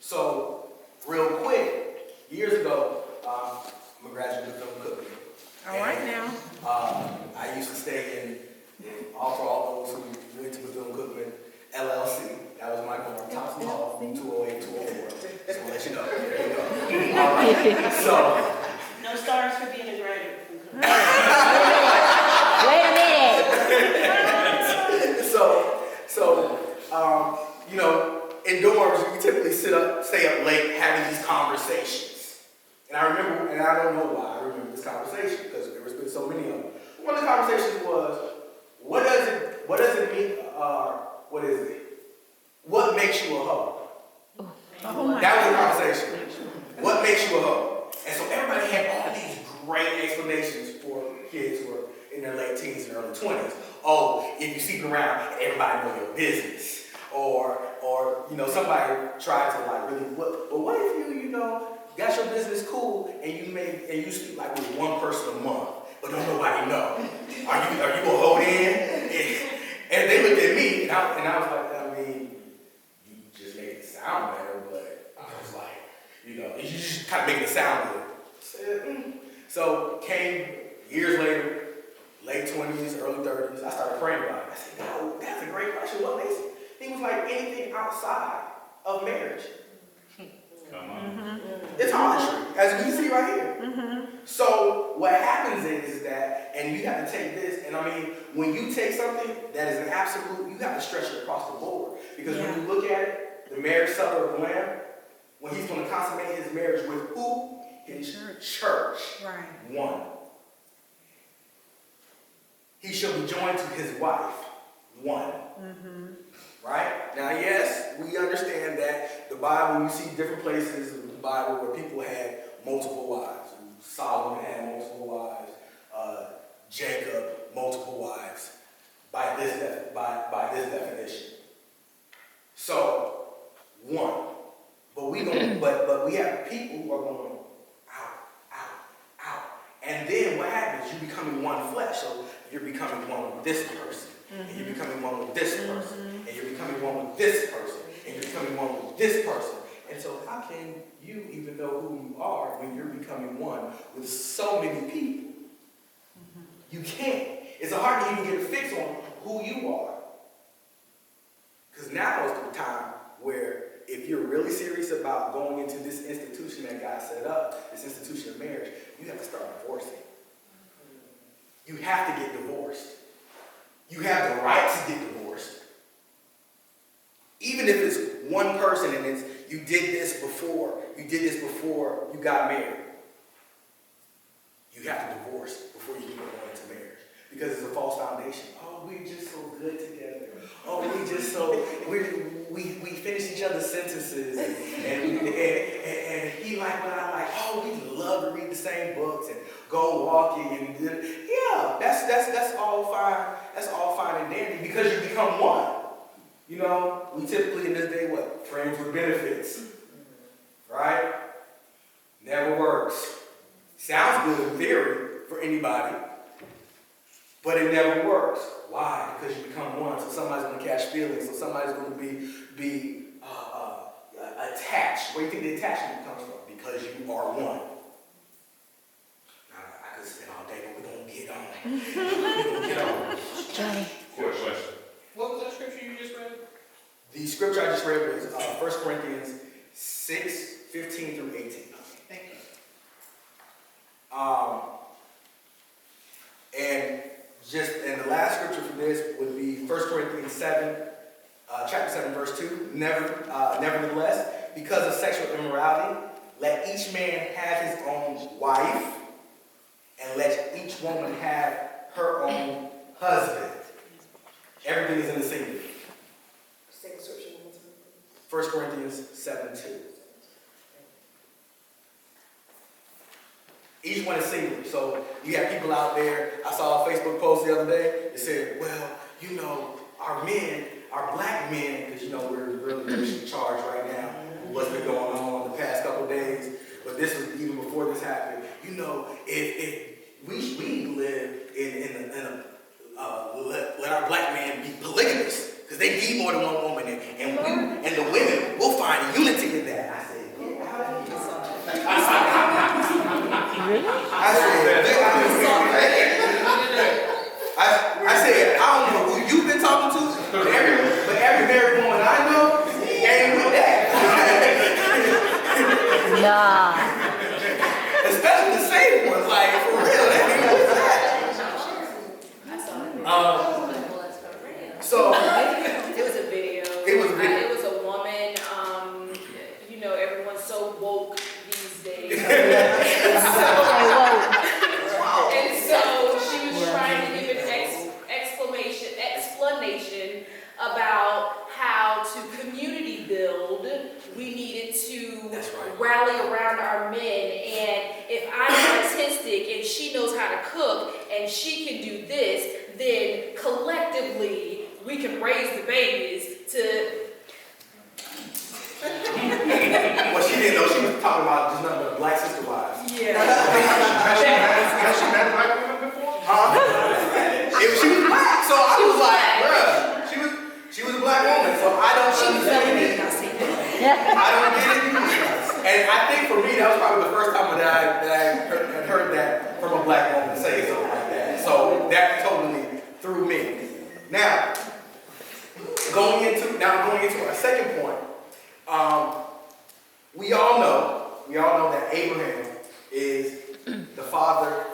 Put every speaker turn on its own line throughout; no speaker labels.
So, real quick, years ago, I'm a graduate of film cooking.
All right now.
I used to stay in all for all those who went to the film cooking LLC. That was my corner, Thompson Hall, 208, 204. Just want to let you know. There you go. All right. So,
No stars for being a graduate from cooking.
Wait a minute.
you know, in dorms, we typically stay up late having these conversations. And I remember, and I don't know why I remember this conversation, because there was been so many of them. One of the conversations was, what does it mean, what is it? What makes you a hoe?
Oh my
That was the conversation. What makes you a hoe? And so everybody had all these great explanations for kids who are in their late teens and early 20s. Oh, if you're sleeping around, everybody know your business. Or you know, somebody tried to like really, but what if you got your business cool and you sleep like with one person a month, but don't nobody know? Are you gonna hold in? And they looked at me, and I was like, I mean, you just made it sound better, but I was like, you just kind of making it sound good. So came years later, late 20s, early 30s, I started praying about it. I said, no, that's a great question. What makes it? He was like, anything outside of marriage.
Come on.
It's harlotry, as we see right here.
Mm-hmm.
So what happens is that, and you have to take this, and I mean, when you take something that is an absolute, you have to stretch it across the board. Because when you look at it, the marriage supper of the Lamb, when he's going to consummate his marriage with who? His church.
Right.
One. He shall be joined to his wife. One.
Mm-hmm.
Right? Now, yes, we understand that the Bible, you see different places in the Bible where people had multiple wives. Solomon had multiple wives. Jacob, multiple wives. By this definition. So, one. But we have people who are going out. And then what happens? You're becoming one flesh. So you're becoming one with this person. And you're becoming one with this person. And you're becoming one with this person. And you're becoming one with this person. And so how can you even know who you are when you're becoming one with so many people? You can't. It's hard to even get a fix on who you are. Because now is the time where if you're really serious about going into this institution that God set up, this institution of marriage, you have to start divorcing. You have to get divorced. You have the right to get divorced. Even if it's one person and it's you did this before you got married. You have to divorce before you can go into marriage. Because it's a false foundation. Oh, we're just so good together. Oh, we finish each other's sentences and he like what I like. Oh, we love to read the same books and go walking and yeah, that's all fine. That's all fine and dandy because you become one. You know, we typically in this day what? Friends with benefits. Right? Never works. Sounds good in theory for anybody, but it never works. Why? Because you become one. So somebody's going to catch feelings. So somebody's going to be attached. Where do you think the attachment comes from? Because you are one. Now, I could spend all day, but we're going to get on. We're going to get on.
Johnny.
Question.
What was that scripture you just read?
The scripture I just read was 1 Corinthians 6, 15 through 18.
Thank you.
And the last scripture for this would be 1 Corinthians 7, chapter 7, verse 2. Nevertheless, because of sexual immorality, let each man have his own wife, and let each woman have her own husband. Everything is in the singular.
Second scripture.
1 Corinthians 7, 2. Each one is singular. So you have people out there. I saw a Facebook post the other day. It said, well, our men, our black men, because we're really charged right now with what's been going on the past couple of days. But this was even before this happened. If we live let our black men be polygamous, because they need more than one woman, and the women will find unity in that.
And so she was trying to give an explanation about how to community build. We needed to
That's right.
rally around our men. And if I'm artistic and she knows how to cook and she can do this, then collectively we can raise the babies to.
Well, she didn't know she was talking about just nothing but black sister wives.
Yeah.
Has she met black women before?
She was black, so I was like, bruh, she was a black woman, so I don't understand it. I don't get it. And I think for me, that was probably the first time that I had heard that from a black woman say something like that. So that totally threw me. Now, going into our second point, we all know that Abraham is the father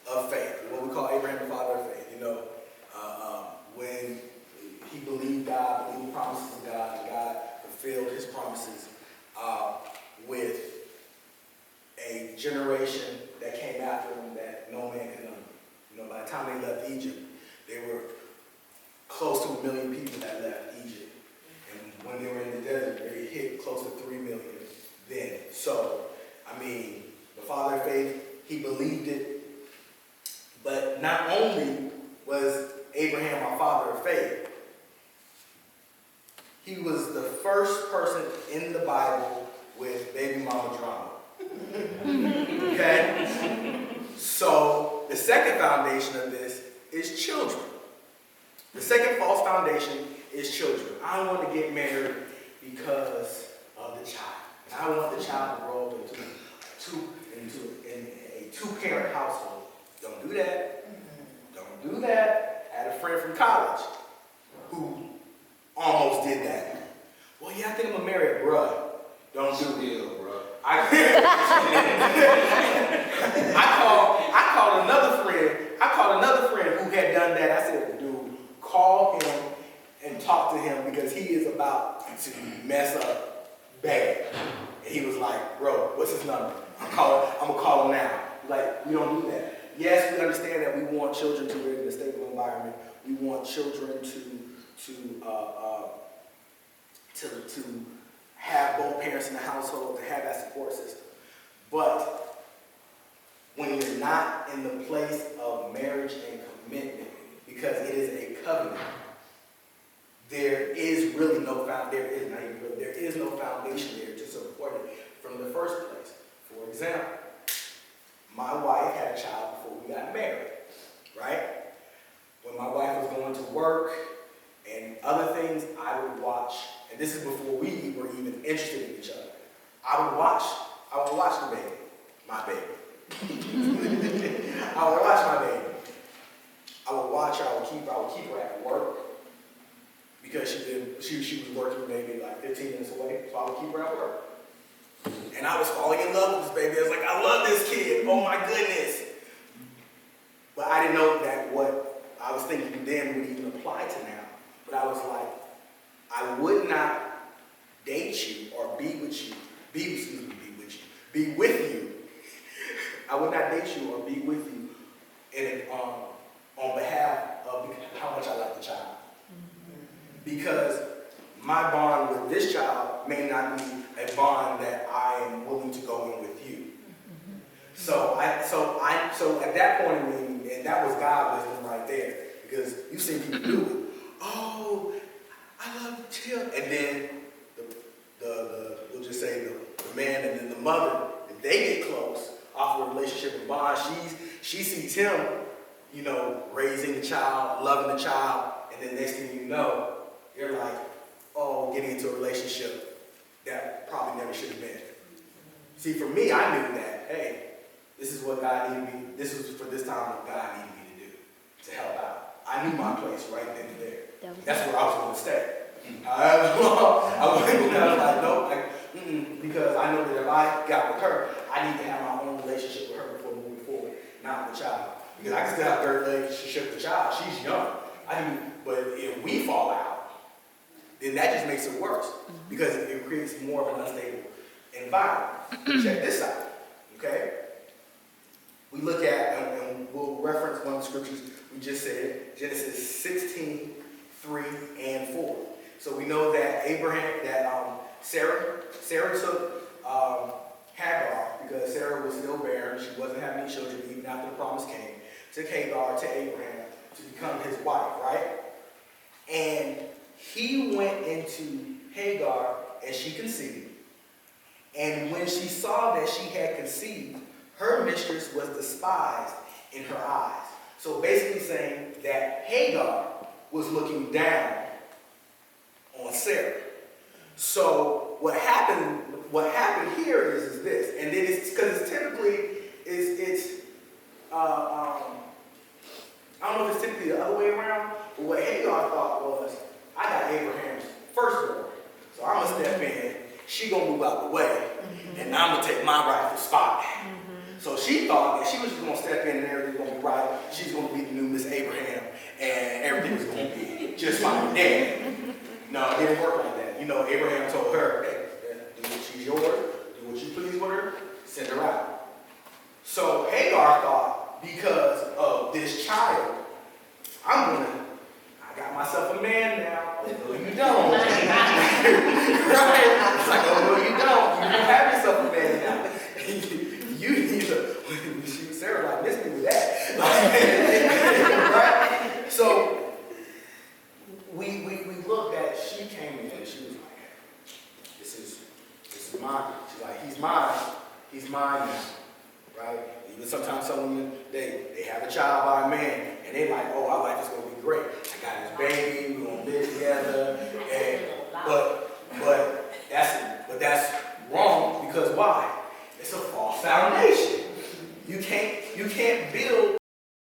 of faith. What we call Abraham the father of faith. When he believed God, believed the promises of God, and God fulfilled his promises with a generation that came after him that no man could number. By the time they left Egypt, they were close to 1 million people that left Egypt. And when they were in the desert, they hit close to 3 million then. So, the father of faith, he believed it. But not only was Abraham our father of faith, he was the first person in the Bible with baby mama drama. Okay? So, the second foundation of this is children. The second false foundation is children. I want to get married because of the child. And I want the child to grow up into a two-parent household. Don't do that. Don't do that. I had a friend from college who almost did that. Well, yeah, I think I'm gonna marry a bruh. Don't do it, bruh. I called another friend who had done that. I said, dude, call him and talk to him because he is about to mess up bad. And he was like, bro, what's his number? I'm gonna call him now. Like, we don't do that. Yes, we understand that we want children to live in a stable environment. We want children to have both parents in the household, to have that support system. But when you're not in the place of marriage and commitment, because it is a covenant, there is no foundation there to support it from the first place. For example, my wife had a child before we got married, right? When my wife was going to work and other things, I would watch, and this is before we were even interested in each other. I would watch the baby, my baby. I would watch my baby. I would watch her, I would keep her at work because she was working maybe like 15 minutes away, so I would keep her at work. And I was falling in love with this baby. I was like, I love this kid. Oh my goodness. But I didn't know that what I was thinking then would even apply to now. But I was like, I would not date you or be with you. I would not date you or be with you on behalf of how much I like the child. Because my bond with this child may not be a bond that I am willing to go in with you. So at that point, and that was God wisdom right there, because you see people do it. Oh, I love the child, and then we'll just say the man and then the mother, if they get close off of a relationship and bond, she sees him, raising the child, loving the child, and then next thing you know, you're like, oh, getting into a relationship that probably never should have been. See, for me, I knew that, hey, this is what God needed me, this was for this time what God needed me to do, to help out. I knew my place right then and there. That's where I was going to stay. I was like, no, because I know that if I got with her, I need to have my own relationship with her before moving forward, not with the child. Because I can still have a third relationship with the child. She's young. But if we fall out, then that just makes it worse because it creates more of an unstable environment. Check this out. Okay? We look at, and we'll reference one of the scriptures we just said, Genesis 16, 3 and 4. So we know that Sarah took Hagar, because Sarah was still barren, she wasn't having any children even after the promise came, took Hagar to Abraham to become his wife, right? And he went into Hagar and she conceived. And when she saw that she had conceived, her mistress was despised in her eyes. So basically saying that Hagar was looking down on Sarah. So what happened here is this, and then it's because it's typically I don't know if it's typically the other way around, but what Hagar thought was, I got Abraham's firstborn, so I'm gonna step in. She gonna move out the way, and I'm gonna take my rightful spot. So she thought that she was just gonna step in and everything was gonna be right. She's gonna be the new Miss Abraham, and everything was gonna be just fine. Then, no, it didn't work like that. You know, Abraham told her, hey, she's yours, do what you please with her, send her out. So Hagar thought, because of this child, I got myself a man now. No, you don't. Right? It's like, oh, no, you don't. You don't have yourself a man now. You need to, Sarah like, miss me with that. Right? So we looked at, she came in and she was like, hey, this is mine. She's like, he's mine now. Right? Even sometimes some women, they have a child by a man, and they like, oh, our life is going to be great. I got this baby, we're going to live together,